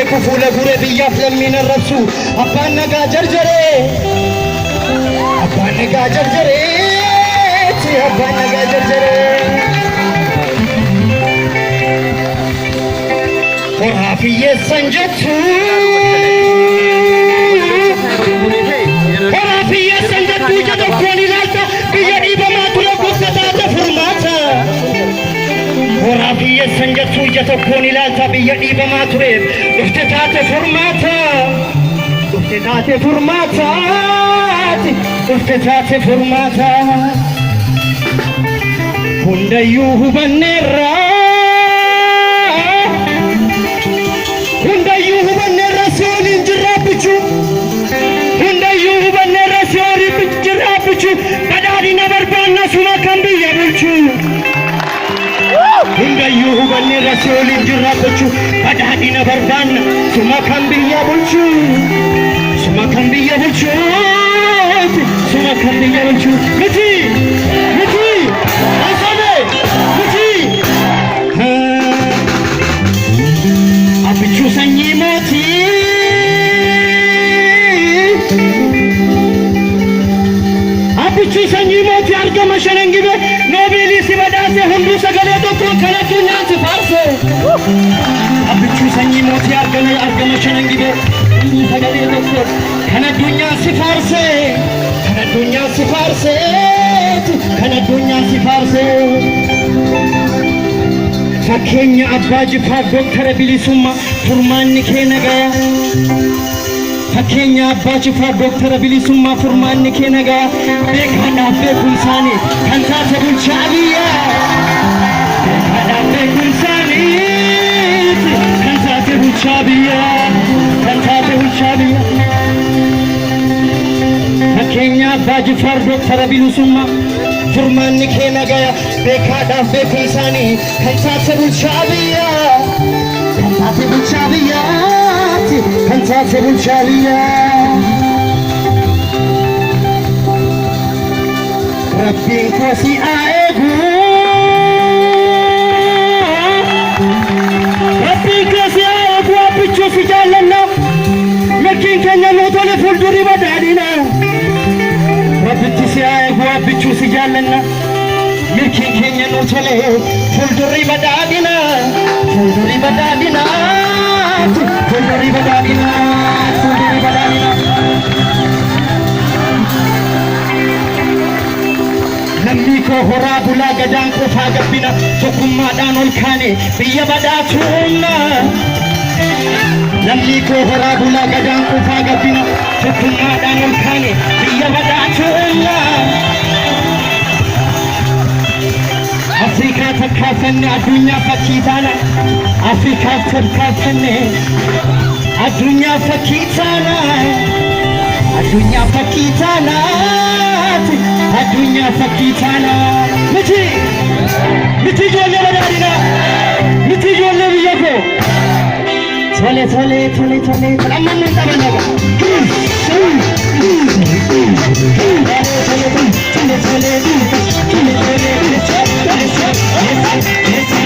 beeku fuula guree biyyaaf lammiin arrabsu abbaan nagaa jarjaree abbaan nagaa jarjaree abbaan nagaa jarjaree horaa fiyyeessan jettu horaa fiyyeessan jettu ija tokkoon ilaalta biyya dhiibamaa ture gosa taate furmaata horaa fiyyeessan jettu ija tokkoon ilaalta biyya dhiibamaa tureef dhufte taate furmaata dhufte taate furmaata dhufte taate furmaata hundayyuu hubanneerra hundayyuu hubanneerra si'ooliin jirraabbichu hundayyuu hubanneerra si'ooliin jirraabbichu badhaadhina barbaanna suma kan biyya bulchu hundayyuu hubanneerra si'ooliin jirraabbichu badhaadhina barbaanna suma kan biyya bulchu suma kan biyya bulchu suma kan biyya bulchu miti miti asane miti abbichuu sanyii mootii abbichuu sanyii mootii argama shanan gibe noobeelii si badhaase hunduu sagalee tokko kan addunyaan si faarse abbichuu sanyii mootii argama shanan gibe hunduu sagalee tokko kan addunyaan si faarse kan addunyaan si faarse kan addunyaan si faarse fakkeenya abbaa jifaaf doktara bilisummaa furmaanni kee nagaya fakkeenya abbaa jifaaf doktara bilisummaa furmaanni kee nagaya beekaadhaaf beekumsaanii kan taate bulchaa biyya beekaadhaaf beekumsaanii kan taate bulchaa biyya kan taate bulchaa biyya fakkeenya abbaa jifaaf doktara bilisummaa furmaanni kee nagaya beekaadhaaf beekumsaanii kan taate bulchaa biyya kan taate bulchaa biyya kan taate bulchaa biyya rabbiin koo si haa eegu rabbiin koo si haa eegu abbichuu si jaallanna mirkiin keenya nuu tole fuuldurii badhaadhina rabbitti si haa eegu abbichuu si jaallanna mirkiin keenya nuu tole fuuldurii badhaadhina fuuldurii badhaadhina fuuldurii badhaadhina fuuldurii badhaadhina lammii koo horaa bulaa gadaan qofaa gabbina tokkummaadhaan ol kaane biyya badhaatu humna lammii koo horaa bulaa gadaan qofaa gabbina tokkummaadhaan ol kaane biyya badhaatu humna Afrikaa takkaaffanne addunyaa fakkii taana Afrikaa takkaaffanne addunyaa fakkii taana addunyaa fakkii taana addunyaa fakkii taana miti miti ijoollee badhaadhina miti ijoollee biyya koo tole tole tole tole amma nuun taphannaga tole tole tole tole